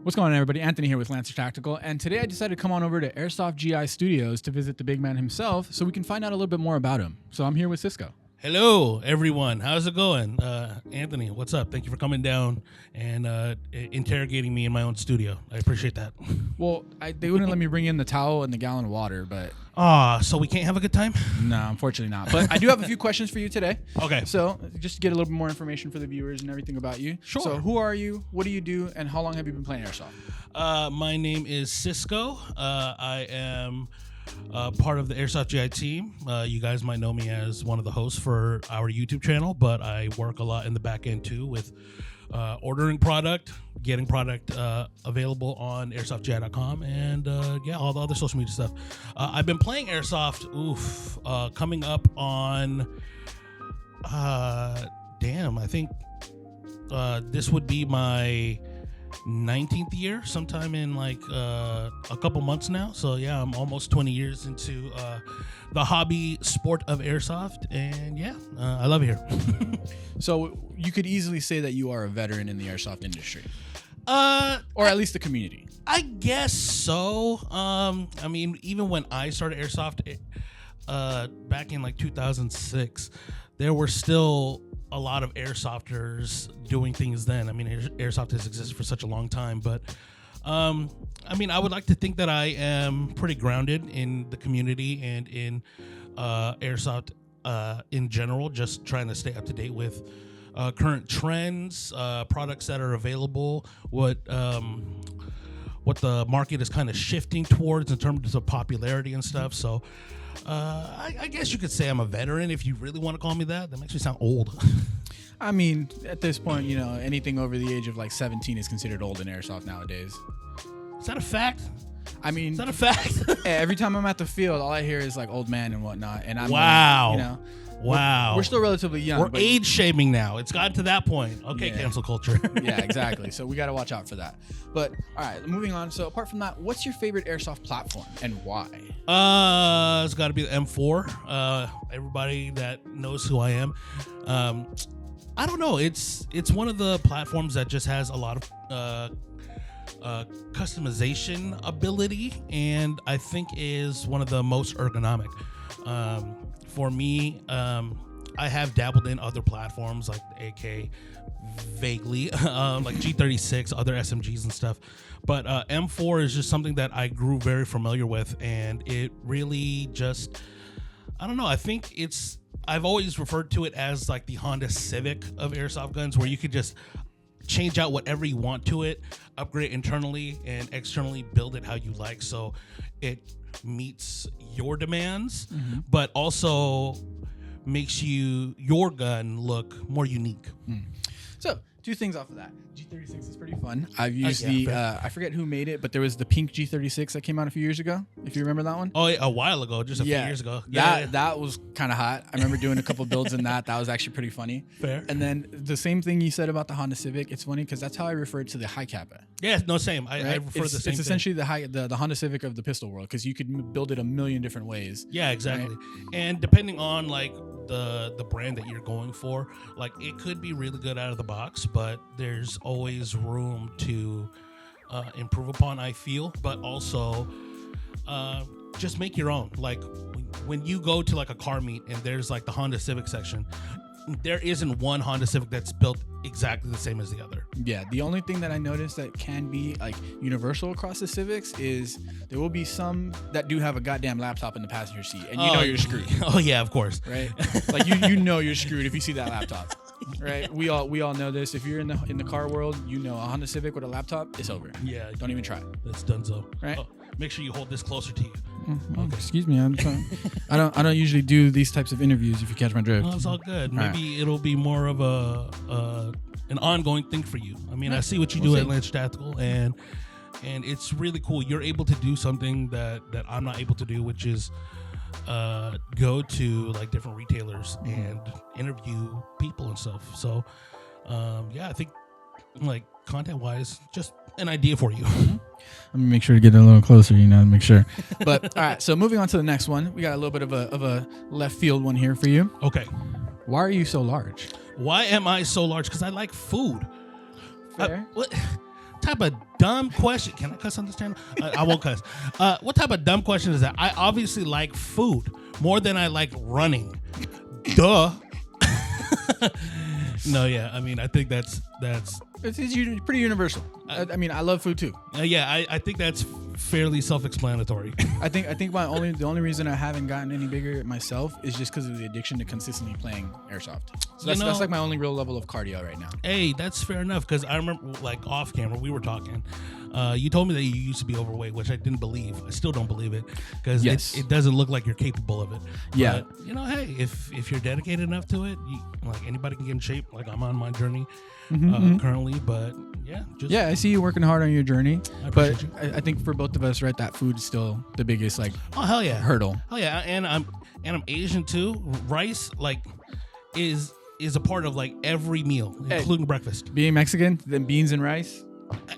What's going on, everybody? Anthony here with Lancer Tactical, and today I decided to come on over to airsoftgi Studios to visit the big man himself so we can find out a little bit more about him. So I'm here with Cisco. Hello, everyone. How's it going? Anthony, what's up? Thank you for coming down and interrogating me in my own studio. I appreciate that. Well, they wouldn't let me bring in the towel and the gallon of water, but... So we can't have a good time? No, unfortunately not. But I do have a few questions for you today. Okay. So just to get a little bit more information for the viewers and everything about you. Sure. So who are you? What do you do? And how long have you been playing Airsoft? My name is Cisco. I am... part of the airsoftgi team. You guys might know me as one of the hosts for our YouTube channel, but I work a lot in the back end too with ordering product, getting product available on airsoftgi.com, and all the other social media stuff. I've been playing Airsoft, coming up on, I think this would be my 19th year, sometime in like a couple months now. So yeah, I'm almost 20 years into the hobby sport of airsoft, and I love it here. So you could easily say that you are a veteran in the airsoft industry, or at least the community. I guess so. I mean, even when I started airsoft back in like 2006, there were still a lot of airsofters doing things then. I mean, airsoft has existed for such a long time, but I mean, I would like to think that I am pretty grounded in the community and in airsoft in general, just trying to stay up to date with current trends, products that are available, what the market is kind of shifting towards in terms of popularity and stuff. So I guess you could say I'm a veteran if you really want to call me that. That makes me sound old. I mean, at this point, you know, anything over the age of like 17 is considered old in airsoft nowadays. Is that a fact? I mean, is that a fact? Every time I'm at the field, all I hear is like old man and whatnot. And I'm wow. You know, wow. We're still relatively young. We're age shaming now. It's gotten to that point. Okay, yeah. Cancel culture. Yeah, exactly. So we got to watch out for that. But all right, moving on. So apart from that, what's your favorite airsoft platform and why? It's got to be the M4. Everybody that knows who I am. I don't know. It's one of the platforms that just has a lot of customization ability, and I think is one of the most ergonomic. For me, I have dabbled in other platforms like AK, vaguely, like G36, other SMGs and stuff. But M4 is just something that I grew very familiar with, and it really just, I don't know, I think I've always referred to it as like the Honda Civic of airsoft guns, where you could just change out whatever you want to it, upgrade internally and externally, build it how you like, so it meets your demands, but also makes your gun look more unique. So two things off of that. G36 is pretty fun. I've used I forget who made it, but there was the pink G36 that came out a few years ago, if you remember that one. Oh, a while ago, just a few years ago. That was kind of hot. I remember doing a couple builds in that. That was actually pretty funny. Fair. And then the same thing you said about the Honda Civic, it's funny because that's how I referred to the high Kappa. Yeah, no, same. I refer to the same thing. It's essentially the Honda Civic of the pistol world, because you could build it a million different ways. Yeah, exactly. Right? And depending on like the brand that you're going for, like it could be really good out of the box, but there's always room to improve upon, I feel. But also just make your own. Like when you go to like a car meet and there's like the Honda Civic section, there isn't one Honda Civic that's built exactly the same as the other. Yeah, the only thing that I noticed that can be like universal across the Civics is there will be some that do have a goddamn laptop in the passenger seat, and you know you're screwed. Oh yeah, of course. Right? Like you know you're screwed if you see that laptop. Right? We all know this. If you're in the car world, you know a Honda Civic with a laptop, it's over. Yeah, don't even try. That's done so. Right? Oh, make sure you hold this closer to you. Okay. Excuse me, I'm trying. I don't usually do these types of interviews, if you catch my drift. Oh, it's all good. Maybe it'll be more of an ongoing thing for you. I mean, I see what you do at Lancer Tactical, and it's really cool. You're able to do something that I'm not able to do, which is go to like different retailers and interview people and stuff. So I think like content wise, just an idea for you. Let me make sure to get a little closer, to make sure. But all right, so moving on to the next one, we got a little bit of a left field one here for you. Okay. Why are you so large? Why am I so large? Because I like food. Fair. type of dumb question? Can I cuss on this channel? I won't cuss. What type of dumb question is that? I obviously like food more than I like running. Duh. No, yeah. I mean, I think that's it's pretty universal. I mean, I love food too. Yeah, I think that's fairly self-explanatory. I think the only reason I haven't gotten any bigger myself is just because of the addiction to consistently playing airsoft. So that's like my only real level of cardio right now. Hey, that's fair enough, because I remember, like, off camera we were talking. You told me that you used to be overweight, which I didn't believe. I still don't believe it, because it doesn't look like you're capable of it. Yeah. But, you know, hey, if you're dedicated enough to it, like, anybody can get in shape. Like, I'm on my journey currently, but yeah. I see you working hard on your journey, but you. I think for both of us, right, that food is still the biggest hell yeah hurdle. Oh yeah, and I'm Asian too. Rice is a part of like every meal, including breakfast. Being Mexican, then beans and rice,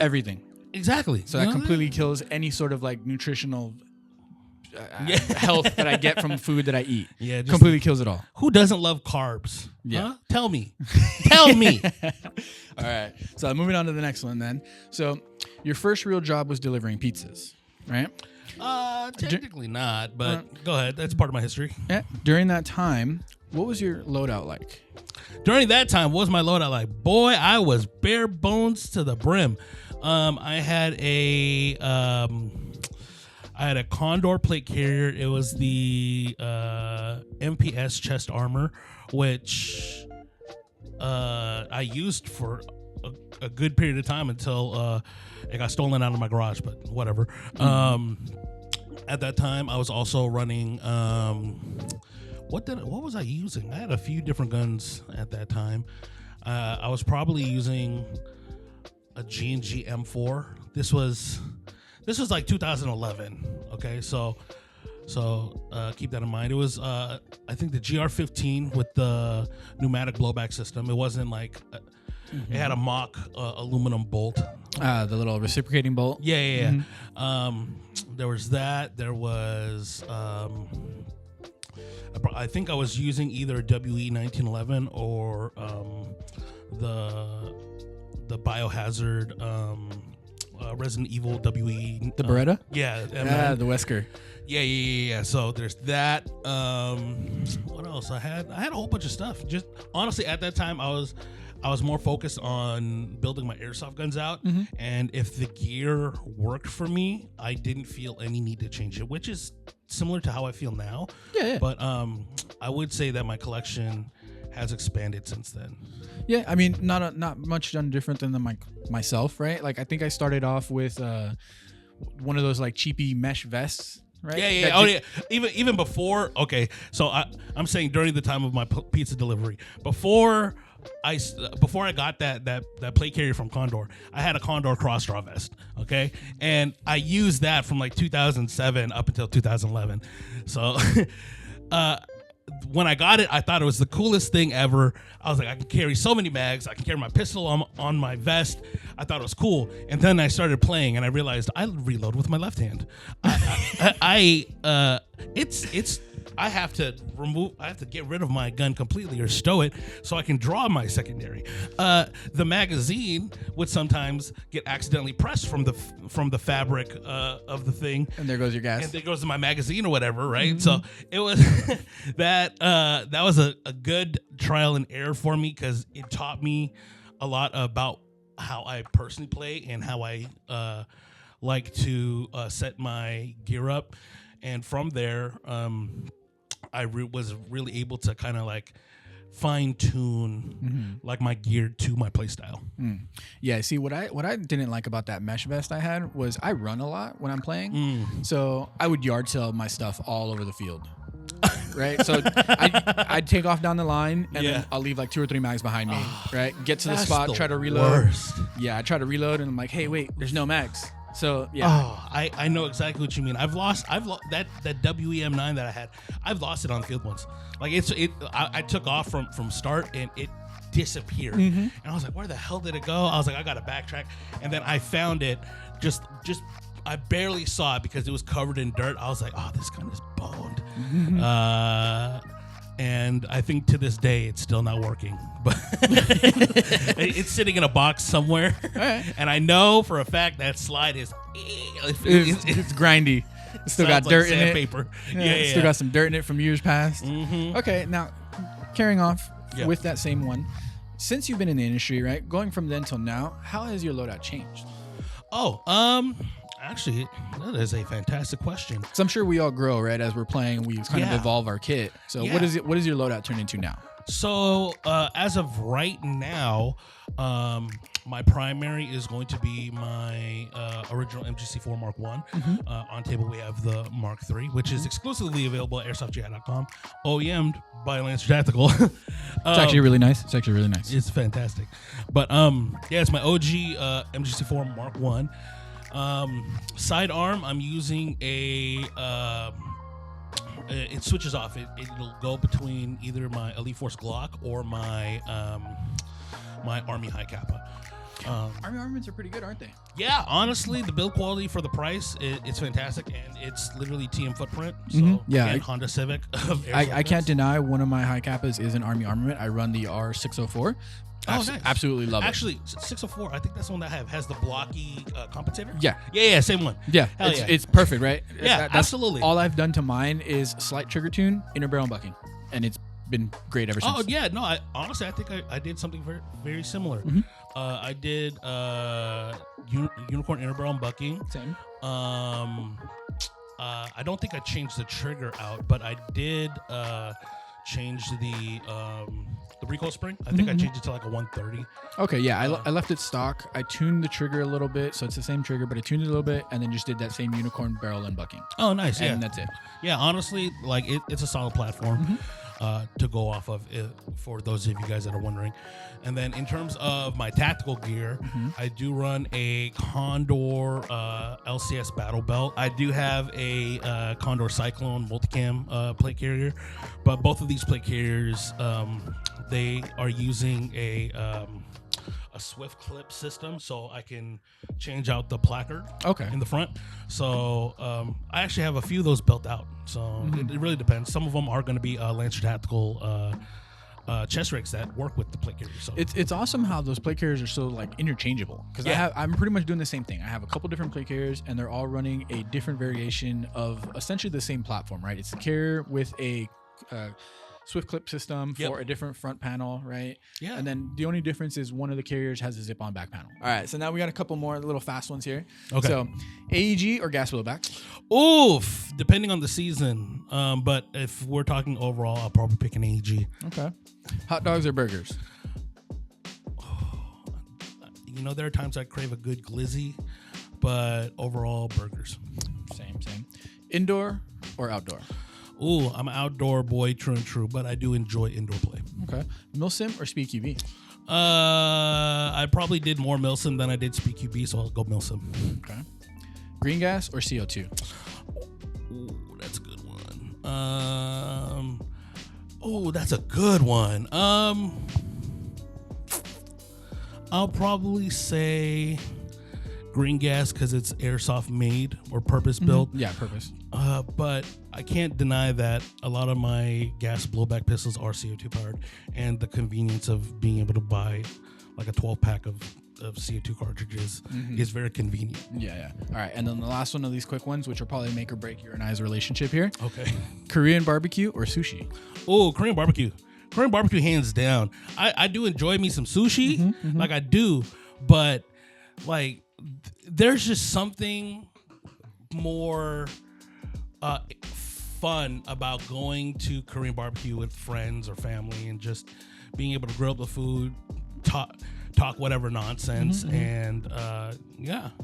everything. Exactly. So that completely kills any sort of like nutritional health that I get from food that I eat. Yeah, completely kills it all. Who doesn't love carbs? Yeah. Huh? Tell me. Tell me. All right. So moving on to the next one then. So your first real job was delivering pizzas, right? Technically not, but go ahead. That's part of my history. Yeah. During that time, what was your loadout like? During that time, what was my loadout like? Boy, I was bare bones to the brim. I had a Condor plate carrier. It was the MPS chest armor, which I used for a good period of time until it got stolen out of my garage, but whatever. At that time, I was also running... what was I using? I had a few different guns at that time. I was probably using a G&G M4. This was like 2011. Okay, so keep that in mind. It was I think the GR15 with the pneumatic blowback system. It wasn't like it had a mock aluminum bolt. The little reciprocating bolt. Yeah. There was that. There was I think I was using either WE 1911 or the Biohazard Resident Evil WE. The Beretta? Yeah. The Wesker. Yeah. So there's that. What else? I had a whole bunch of stuff. Just honestly, at that time, I was more focused on building my airsoft guns out, and if the gear worked for me, I didn't feel any need to change it, which is similar to how I feel now. Yeah. But I would say that my collection has expanded since then. Yeah, I mean, not much done different than myself, right? Like I think I started off with one of those like cheapy mesh vests. Right? Yeah. Even before. Okay, so I'm saying during the time of my pizza delivery, before I got that plate carrier from Condor, I had a Condor cross draw vest. Okay, and I used that from like 2007 up until 2011. So, when I got it, I thought it was the coolest thing ever. I was like, I can carry so many mags. I can carry my pistol on my vest. I thought it was cool. And then I started playing, and I realized I reload with my left hand. I have to get rid of my gun completely or stow it so I can draw my secondary. The magazine would sometimes get accidentally pressed from the fabric of the thing, and there goes your gas. And there goes my magazine or whatever, right? So it was that was a good trial and error for me, because it taught me a lot about how I personally play and how I like to set my gear up. And from there, I was really able to kind of like fine tune like my gear to my play style. Yeah, see what I didn't like about that mesh vest I had was I run a lot when I'm playing. So I would yard sale my stuff all over the field. Right? So I'd take off down the line, and then I'll leave like 2 or 3 mags behind me, right? Get to the spot, try to reload. Worst. Yeah, I try to reload, and I'm like, hey, wait, there's no mags. So yeah. Oh, I know exactly what you mean. I've lost that WEM9 that I had. I've lost it on the field once. Like I took off from start, and it disappeared. And I was like, where the hell did it go? I was like, I gotta backtrack. And then I found it. Just I barely saw it because it was covered in dirt. I was like, oh, this gun is boned. and I think to this day it's still not working. But it's sitting in a box somewhere, right. And I know for a fact that slide is it's grindy. It's still got dirt in it. Paper. Yeah, still got some dirt in it from years past. Mm-hmm. Okay, now carrying off with that same one. Since you've been in the industry, right, going from then till now, how has your loadout changed? Actually, that is a fantastic question. Because I'm sure we all grow, right, as we're playing. We kind of evolve our kit. So what is your loadout turn into now? So as of right now, my primary is going to be my original MGC4 Mark 1. Mm-hmm. On table, we have the Mark 3, which is exclusively available at airsoftgi.com, OEM'd by Lancer Tactical. It's actually really nice. It's fantastic. But it's my OG MGC4 Mark 1. Sidearm, I'm using it switches off. It'll go between either my Elite Force Glock or my my Army High Kappa. Army armaments are pretty good, aren't they? Yeah, honestly, the build quality for the price, it's fantastic, and it's literally TM footprint. So again, Honda Civic. I can't deny one of my High Kappas is an Army armament. I run the R604. Nice. Absolutely love it. Actually, 604, I think that's the one that has the blocky compensator. Yeah, same one. Yeah, it's perfect, right? Yeah, absolutely. All I've done to mine is slight trigger tune, inner barrel bucking, and it's been great ever since. Oh yeah, no, honestly, I think I did something very, very similar. Mm-hmm. I did unicorn inner barrel bucking. Same. I don't think I changed the trigger out, but I did change the recoil spring. I think I changed it to like a 130. Okay, yeah, I left it stock. I tuned the trigger a little bit, so it's the same trigger, but I tuned it a little bit, and then just did that same unicorn barrel and bucking. Oh, nice. And that's it. Yeah, honestly, like it's a solid platform to go off of for those of you guys that are wondering. And then in terms of my tactical gear, I do run a Condor LCS battle belt. I do have a Condor Cyclone multicam plate carrier, but both of these plate carriers, they are using a swift clip system, so I can change out the placard in the front. So I actually have a few of those built out. So it really depends. Some of them are going to be Lancer Tactical chest rigs that work with the plate carrier. So it's awesome how those plate carriers are so like interchangeable, because I'm pretty much doing the same thing. I have a couple different plate carriers, and they're all running a different variation of essentially the same platform, right? It's the carrier with a swift clip system for a different front panel, right? Yeah. And then the only difference is one of the carriers has a zip-on back panel. All right, so now we got a couple more little fast ones here. Okay. So AEG or gas blowback? Oof, depending on the season. But if we're talking overall, I'll probably pick an AEG. Okay. Hot dogs or burgers? You know, there are times I crave a good glizzy, but overall, burgers. Same. Indoor or outdoor? Ooh, I'm an outdoor boy, true and true, but I do enjoy indoor play. Okay. Milsim or Speed QB? I probably did more Milsim than I did Speed QB, so I'll go Milsim. Okay. Green gas or CO2? Ooh, that's a good one. That's a good one. I'll probably say green gas because it's airsoft made or purpose built. Yeah, purpose. But I can't deny that a lot of my gas blowback pistols are CO2 powered, and the convenience of being able to buy like a 12-pack of CO2 cartridges is very convenient. Yeah. All right, and then the last one of these quick ones, which will probably make or break your and I's relationship here. Okay. Korean barbecue or sushi? Oh, Korean barbecue. Korean barbecue, hands down. I do enjoy me some sushi, like I do, but like there's just something more fun about going to Korean barbecue with friends or family and just being able to grill up the food, talk whatever nonsense, and I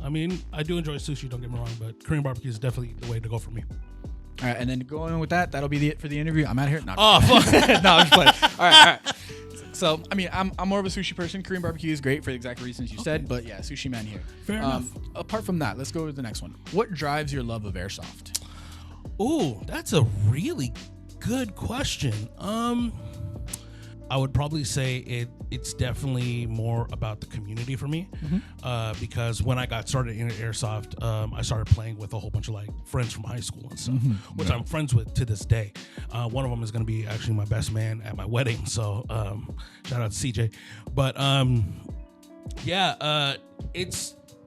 mean, I do enjoy sushi, don't get me wrong, but Korean barbecue is definitely the way to go for me. All right, and then going with that, that'll be it for the interview. I'm out of here. Fuck. No, I'm just playing. All right. So, I mean, I'm more of a sushi person. Korean barbecue is great for the exact reasons you said, but yeah, sushi man here. Fair enough. Apart from that, let's go to the next one. What drives your love of airsoft? Ooh, that's a really good question. I would probably say it's definitely more about the community for me, because when I got started in airsoft, I started playing with a whole bunch of like friends from high school and stuff, which I'm friends with to this day. One of them is going to be actually my best man at my wedding, so shout out to CJ. But I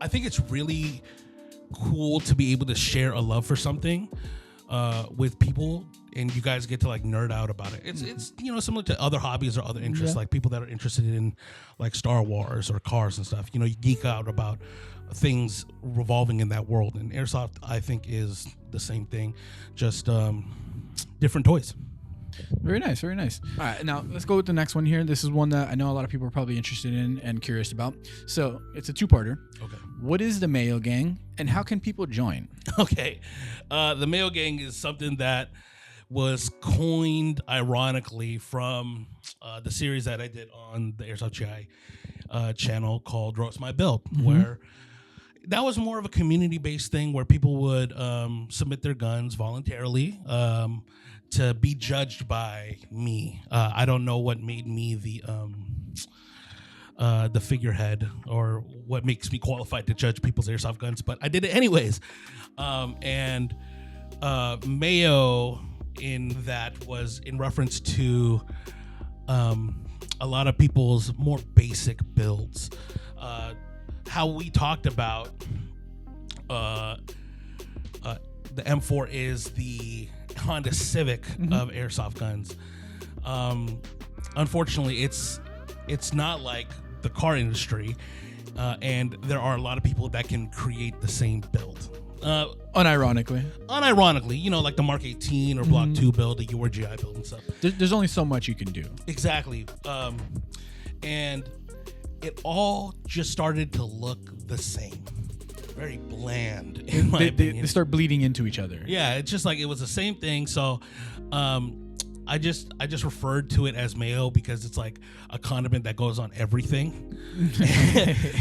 think it's really cool to be able to share a love for something with people, and you guys get to like nerd out about it. It's similar to other hobbies or other interests, like people that are interested in like Star Wars or cars and stuff. You geek out about things revolving in that world, and airsoft I think is the same thing, just different toys. Very nice, very nice. All right, now let's go with the next one here. This is one that I know a lot of people are probably interested in and curious about. So it's a two-parter. Okay. What is the Mayo Gang, and how can people join? Okay. The Mayo Gang is something that was coined ironically from the series that I did on the airsoftgi channel called Roast My Build, where that was more of a community-based thing where people would submit their guns voluntarily to be judged by me. I don't know what made me the figurehead or what makes me qualified to judge people's airsoft guns, but I did it anyways. And Mayo in that was in reference to a lot of people's more basic builds. How we talked about the M4 is the Honda Civic of airsoft guns. Unfortunately, it's not like the car industry, and there are a lot of people that can create the same build. Unironically, like the Mark 18 or Block 2 build, the URGI build and stuff. There's only so much you can do. Exactly. And it all just started to look the same. Very bland, in my opinion. They start bleeding into each other. Yeah, it's just like it was the same thing. So I just referred to it as Mayo because it's like a condiment that goes on everything.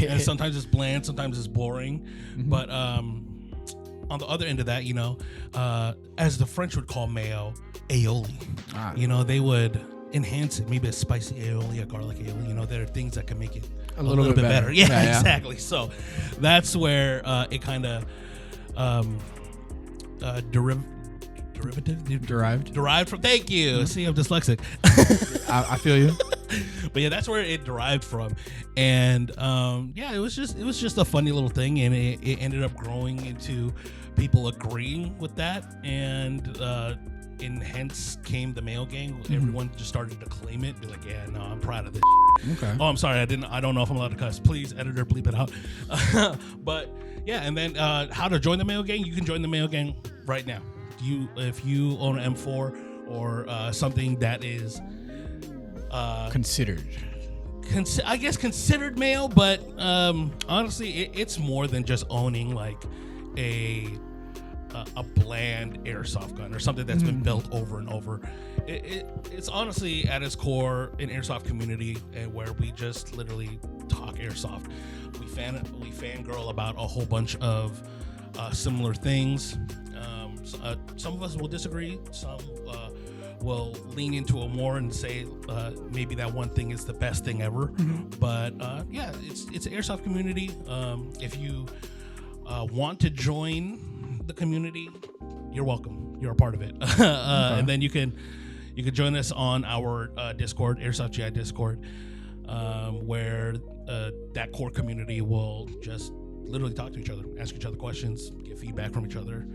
And sometimes it's bland, sometimes it's boring. But on the other end of that, as the French would call mayo, aioli. They would enhance it, maybe a spicy aioli, a garlic aioli. There are things that can make it a little bit better. Yeah, exactly. So that's where it kind of derived from. Thank you. See, I'm dyslexic. I feel you. But yeah, that's where it derived from, and it was just a funny little thing, and it ended up growing into people agreeing with that, and hence came the Mayo Gang. Everyone just started to claim it, be like, yeah, no, I'm proud of this. Okay. Oh, I'm sorry, I don't know if I'm allowed to cuss. Please, editor, bleep it out. But yeah, and then how to join the Mayo Gang? You can join the Mayo Gang right now. If you own an M4 or something that is considered Mayo, but honestly, it's more than just owning like a bland airsoft gun or something that's been built over and over. It's honestly at its core an airsoft community where we just literally talk airsoft. We fangirl about a whole bunch of similar things. Some of us will disagree. Some will lean into it more and say maybe that one thing is the best thing ever. But it's an airsoft community. If you want to join the community, you're welcome. You're a part of it. And then you can join us on our Discord, airsoftgi Discord, where that core community will just literally talk to each other, ask each other questions, get feedback from each other,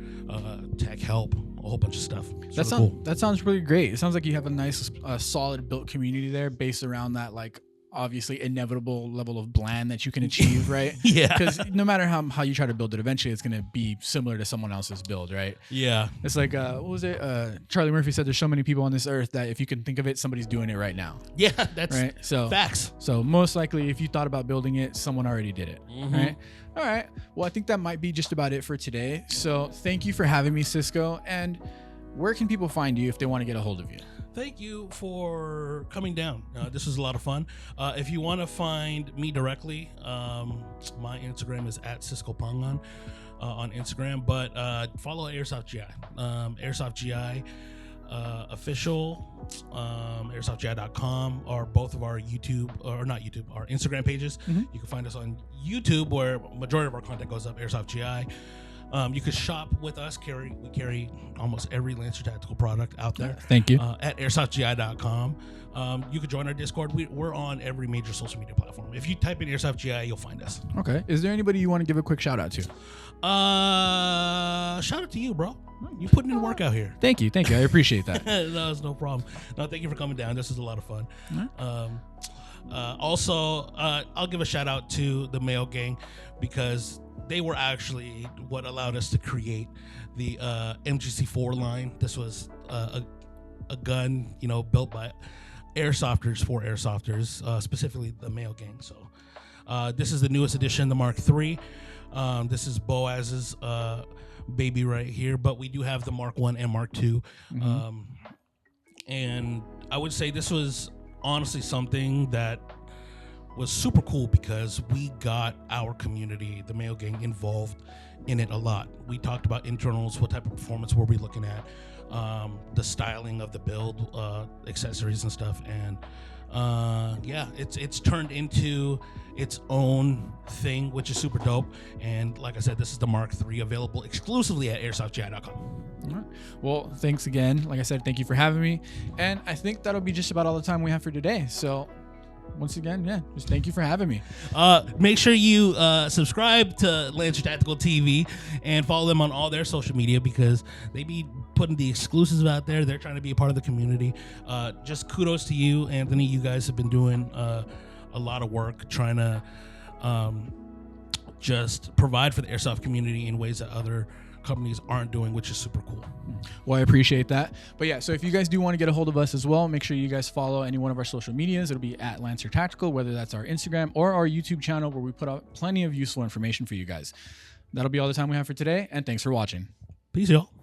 tech help, a whole bunch of stuff. That sounds really great. It sounds like you have a nice, solid built community there based around that, like, obviously inevitable level of bland that you can achieve, right? Yeah. Because no matter how you try to build it, eventually it's going to be similar to someone else's build, right? Yeah. It's like, what was it? Charlie Murphy said there's so many people on this earth that if you can think of it, somebody's doing it right now. Yeah, that's right. So facts. So most likely if you thought about building it, someone already did it, right? All right. Well, I think that might be just about it for today. So thank you for having me, Cisco. And where can people find you if they want to get a hold of you? Thank you for coming down. This was a lot of fun. If you want to find me directly, my Instagram is at Cisco Pangan on Instagram, but follow airsoftgi. Airsoftgi official, airsoftgi.com, or both of our YouTube, or not YouTube, our Instagram pages. You can find us on YouTube, where majority of our content goes up, airsoftgi. You can shop with us. We carry almost every Lancer Tactical product out there. Thank you. At airsoftgi.com. You can join our Discord. We're on every major social media platform. If you type in airsoftgi, you'll find us. Okay. Is there anybody you want to give a quick shout out to? Shout out to you, bro. You putting in work out here. Thank you. I appreciate that. No, it's no problem. No, thank you for coming down. This is a lot of fun. Also, I'll give a shout out to the Mail Gang, because they were actually what allowed us to create the MGC4 line. This was a gun, built by airsofters for airsofters, specifically the Mail Gang. So this is the newest edition, the Mark III. This is Boaz's baby right here, but we do have the Mark I and Mark II. And I would say this was honestly something that was super cool, because we got our community, the Mail Gang, involved in it a lot. We talked about internals, what type of performance were we looking at, the styling of the build, accessories and stuff, and it's turned into its own thing, which is super dope. And like I said, this is the Mark III, available exclusively at airsoftgi.com. All right. Well, thanks again. Like I said, thank you for having me, and I think that'll be just about all the time we have for today. So once again, just thank you for having me. Make sure you subscribe to Lancer Tactical TV and follow them on all their social media, because they be putting the exclusives out there. They're trying to be a part of the community. Just kudos to you, Anthony. You guys have been doing a lot of work trying to just provide for the airsoft community in ways that other companies aren't doing, which is super cool. Well, I appreciate that. But yeah, so if you guys do want to get a hold of us as well, make sure you guys follow any one of our social medias. It'll be at Lancer Tactical, whether that's our Instagram or our YouTube channel, where we put out plenty of useful information for you guys. That'll be all the time we have for today, and thanks for watching. Peace, y'all.